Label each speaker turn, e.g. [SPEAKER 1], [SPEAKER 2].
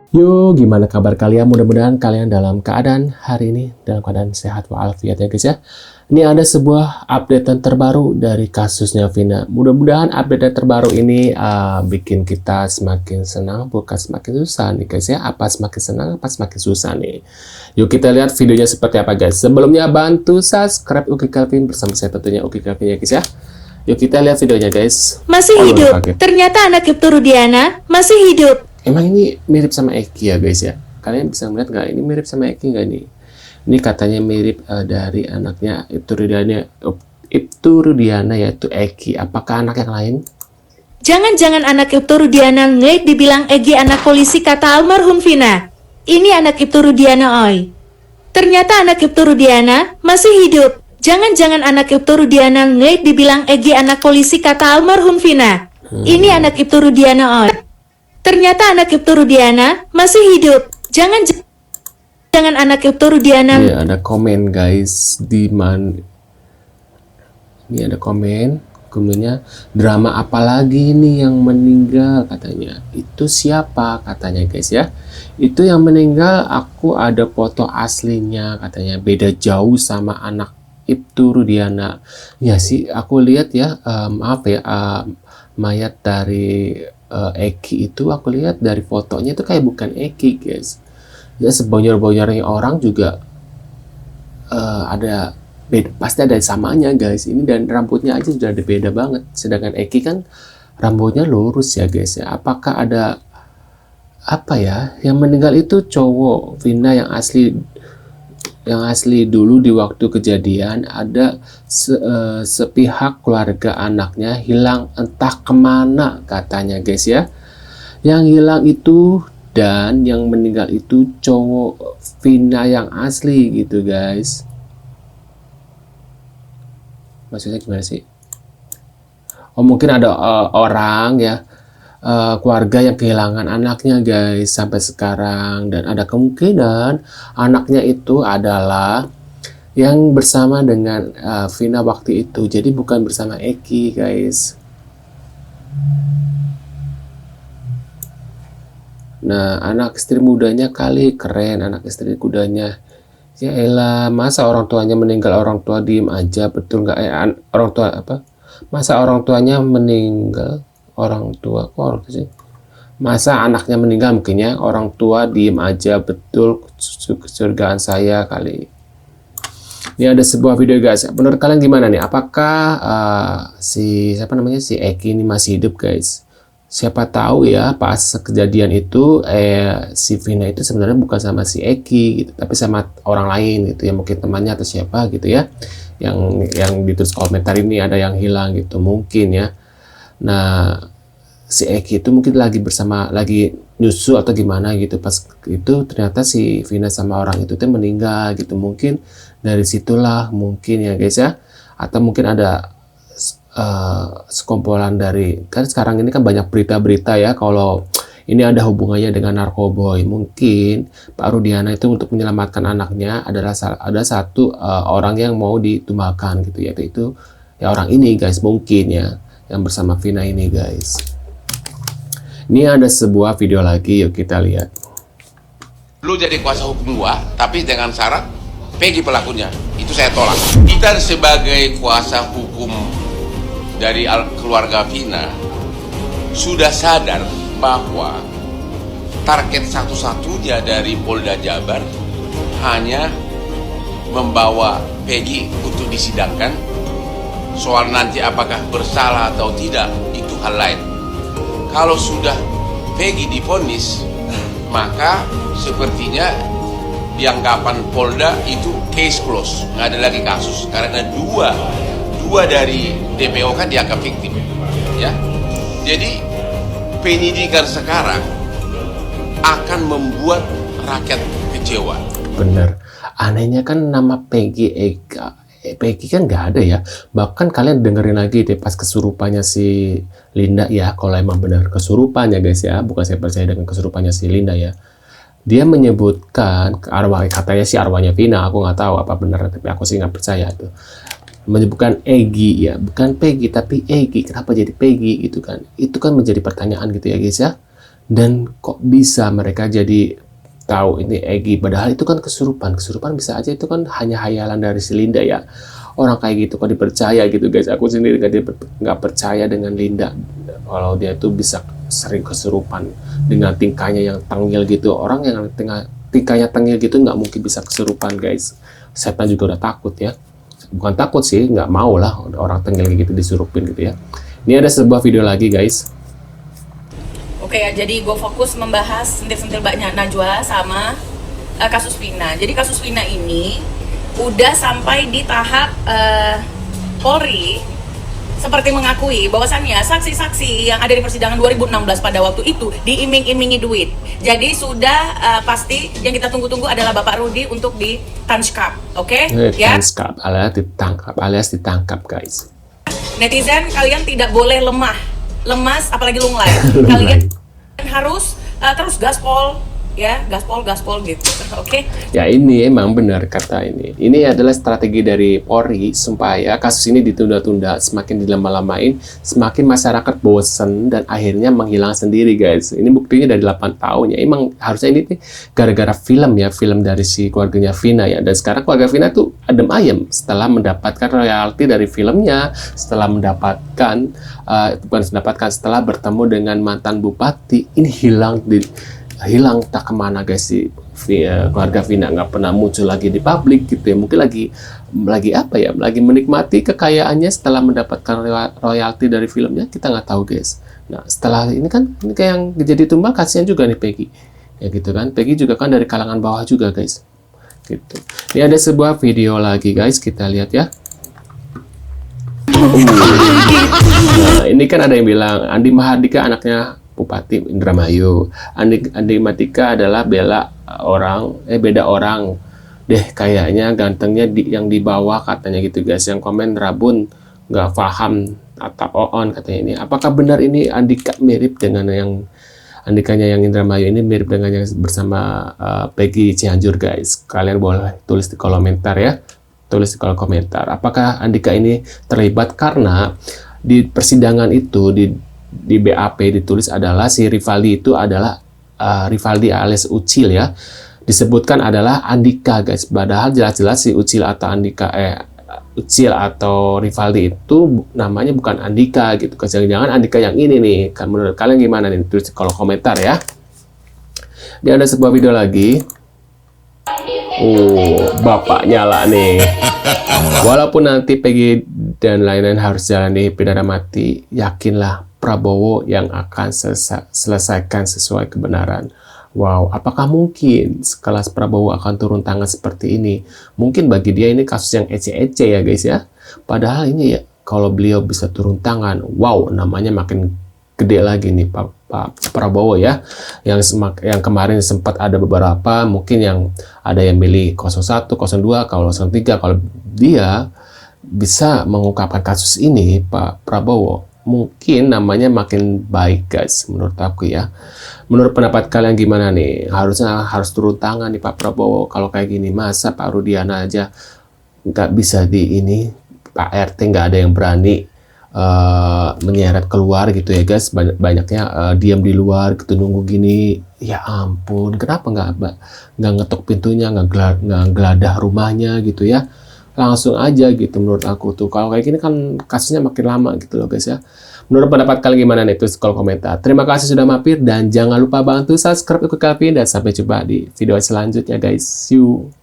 [SPEAKER 1] Yo, gimana kabar kalian? Mudah-mudahan kalian dalam keadaan hari ini dalam keadaan sehat walafiat ya guys ya. Ini ada sebuah update terbaru dari kasusnya Vina. Mudah-mudahan update terbaru ini bikin kita semakin senang, bukan semakin susah nih guys ya. Apa semakin senang, apa semakin susah nih. Yuk kita lihat videonya seperti apa guys. Sebelumnya bantu subscribe Uki Kelvin bersama saya tentunya Uki Kelvin ya guys ya. Yuk kita lihat videonya guys.
[SPEAKER 2] Masih hidup. Ternyata anak Ibtu Rudiana masih hidup.
[SPEAKER 1] Emang ini mirip sama Eki ya guys ya. Kalian bisa melihat nggak ini mirip sama Eki nggak nih? Ini katanya mirip dari anaknya Ibtu Rudiana yaitu Eki. Apakah anak yang lain?
[SPEAKER 2] Jangan-jangan anak Ibtu Rudiana ngeit dibilang Egi anak polisi kata almarhum Vina. Ini anak Ibtu Rudiana oi. Ternyata anak Ibtu Rudiana masih hidup. Jangan-jangan anak Ibtu Rudiana ngeit dibilang Egi anak polisi kata almarhum Vina. Ini anak Ibtu Rudiana oi. Ternyata anak Ibtu Rudiana masih hidup. Jangan anak Ibtu Rudiana.
[SPEAKER 1] Ya, ada komen guys di mana? Ini ada komennya drama apa lagi nih yang meninggal katanya. Itu siapa katanya guys ya? Itu yang meninggal aku ada foto aslinya katanya beda jauh sama anak Ibtu Rudiana. Ya sih aku lihat ya maaf ya mayat dari Eki itu aku lihat dari fotonya itu kayak bukan Eki guys ya, sebonyor-bonyornya orang juga ada beda, pasti ada samanya guys ini, dan rambutnya aja sudah ada beda banget, sedangkan Eki kan rambutnya lurus ya guys ya. Apakah ada apa ya, yang meninggal itu cowok Vina yang asli dulu di waktu kejadian ada sepihak keluarga anaknya hilang entah kemana katanya guys ya. Yang hilang itu dan yang meninggal itu cowok Vina yang asli gitu guys. Maksudnya gimana sih? Oh mungkin ada orang ya keluarga yang kehilangan anaknya guys sampai sekarang, dan ada kemungkinan anaknya itu adalah yang bersama dengan Vina waktu itu, jadi bukan bersama Eki guys. Nah anak istri mudanya kali keren, anak istri mudanya. Ya elah, masa orang tuanya meninggal orang tua diem aja, betul nggak? Orang tua apa? Masa orang tuanya meninggal orang tua kok orang sih? Masa anaknya meninggal mungkin ya, orang tua diem aja, betul kesurgaan saya kali. Ini ada sebuah video guys. Menurut kalian gimana nih? Apakah si Eki ini masih hidup guys? Siapa tahu ya pas kejadian itu si Vina itu sebenarnya bukan sama si Eki gitu, tapi sama orang lain gitu ya, mungkin temannya atau siapa gitu ya. Yang ditulis komentar ini ada yang hilang gitu mungkin ya. Nah, si Eki itu mungkin lagi nyusu atau gimana gitu. Pas itu ternyata si Vina sama orang itu tuh meninggal gitu. Mungkin dari situlah mungkin ya guys ya. Atau mungkin ada sekumpulan dari, kan sekarang ini kan banyak berita-berita ya kalau ini ada hubungannya dengan narkoboy. Mungkin Pak Rudiana itu untuk menyelamatkan anaknya adalah ada satu orang yang mau ditumbalkan gitu ya. Itu ya orang ini guys mungkin ya, yang bersama Vina ini guys. Ini ada sebuah video lagi, yuk kita lihat.
[SPEAKER 3] Lu jadi kuasa hukum gua, tapi dengan syarat Peggy pelakunya. Itu saya tolak. Kita sebagai kuasa hukum dari keluarga Vina sudah sadar bahwa target satu-satunya dari Polda Jabar hanya membawa Peggy untuk disidangkan. Soal nanti apakah bersalah atau tidak itu hal lain. Kalau sudah Peggy divonis, maka sepertinya dianggapan Polda itu case close, nggak ada lagi kasus, karena dua dari DPO kan dianggap fiktif ya. Jadi penyidikan sekarang akan membuat rakyat kecewa.
[SPEAKER 1] Bener, anehnya kan nama Peggy kan nggak ada ya. Bahkan kalian dengerin lagi deh pas kesurupannya si Linda ya, kalau emang benar kesurupannya guys ya, bukan saya percaya dengan kesurupannya si Linda ya. Dia menyebutkan katanya si arwahnya Vina, aku nggak tahu apa benar, tapi aku sih nggak percaya tuh. Menyebutkan Egi ya, bukan Peggy tapi Egi. Kenapa jadi Peggy gitu kan? Itu kan menjadi pertanyaan gitu ya guys ya. Dan kok bisa mereka jadi tahu ini Egy, padahal itu kan kesurupan bisa aja itu kan hanya hayalan dari si Linda ya. Orang kayak gitu kok dipercaya gitu guys. Aku sendiri nggak percaya dengan Linda kalau dia tuh bisa sering kesurupan dengan tingkahnya yang tengil gitu. Orang yang tingkahnya tengil gitu nggak mungkin bisa kesurupan guys. Setan juga udah takut ya. Bukan takut sih, nggak mau lah orang tengil gitu disurupin gitu ya. Ini ada sebuah video lagi guys.
[SPEAKER 4] Oke ya, jadi gue fokus membahas sentil-sentil Mbak Najwa sama kasus Vina. Jadi kasus Vina ini udah sampai di tahap Polri seperti mengakui bahwasannya saksi-saksi yang ada di persidangan 2016 pada waktu itu diiming-imingi duit. Jadi sudah pasti yang kita tunggu-tunggu adalah Bapak Rudi untuk ditangkap, oke? Ya.
[SPEAKER 1] Tangkap alias ditangkap guys.
[SPEAKER 4] Netizen, kalian tidak boleh lemas, apalagi lunglai. Kalian harus terus gaspol, ya, gaspol gitu, oke?
[SPEAKER 1] Ya ini emang benar kata ini. Ini adalah strategi dari Polri supaya kasus ini ditunda-tunda, semakin dilama-lamain, semakin masyarakat bosen dan akhirnya menghilang sendiri guys. Ini buktinya dari 8 tahun ya. Emang harusnya ini gara-gara film dari si keluarganya Vina ya. Dan sekarang keluarga Vina tuh adem ayem setelah mendapatkan royalti dari filmnya, setelah setelah bertemu dengan mantan bupati, ini hilang tak kemana guys si keluarga Vina, nggak pernah muncul lagi di publik gitu ya. Mungkin lagi apa ya, lagi menikmati kekayaannya setelah mendapatkan royalti dari filmnya, kita nggak tahu guys. Nah setelah ini kayak yang jadi tumbal, kasihan juga nih Peggy ya gitu kan. Peggy juga kan dari kalangan bawah juga guys gitu. Ini ada sebuah video lagi guys, kita lihat ya. Nah, ini kan ada yang bilang Andi Mahardika anaknya Bupati Indramayu. Andi Mahardika adalah beda orang deh kayaknya, gantengnya yang di bawah katanya gitu guys. Yang komen Rabun nggak paham atap Oon katanya ini. Apakah benar ini Andika mirip dengan yang Andikanya yang Indramayu ini mirip dengan yang bersama Peggy Cianjur guys? Kalian boleh tulis di kolom komentar ya. Tulis di kolom komentar. Apakah Andika ini terlibat? Karena di persidangan itu di BAP ditulis adalah si Rivaldi itu adalah Rivaldi alias Ucil ya. Disebutkan adalah Andika guys. Padahal jelas-jelas si Ucil atau Rivaldi itu namanya bukan Andika gitu. Jangan-jangan Andika yang ini nih. Menurut kalian gimana nih? Tulis di kolom komentar ya. Dia ada sebuah video lagi. Bapak nyala nih. Walaupun nanti Peggy dan lain-lain harus jalani pidana mati, yakinlah Prabowo yang akan selesaikan sesuai kebenaran. Wow, apakah mungkin sekelas Prabowo akan turun tangan seperti ini? Mungkin bagi dia ini kasus yang ece-ece ya guys ya. Padahal ini ya, kalau beliau bisa turun tangan, wow, namanya makin gede lagi nih Pak Prabowo ya. Yang kemarin sempat ada beberapa, mungkin yang ada yang milih 01, 02, kalau 03, kalau dia bisa mengungkapkan kasus ini Pak Prabowo, mungkin namanya makin baik guys menurut aku ya. Menurut pendapat kalian gimana nih? Harus turun tangan nih Pak Prabowo kalau kayak gini. Masa Pak Rudiana aja nggak bisa di ini, Pak RT nggak ada yang berani menyeret keluar gitu ya guys. Banyaknya diam di luar gitu nunggu gini. Ya ampun, kenapa nggak ngetok pintunya, nggak geladah rumahnya gitu ya, langsung aja gitu. Menurut aku tuh kalau kayak gini kan kasusnya makin lama gitu loh guys ya. Menurut pendapat kalian gimana nih? Tulis kolom komentar. Terima kasih sudah mampir dan jangan lupa bantu subscribe ikut Calvin dan sampai jumpa di video selanjutnya guys. See you.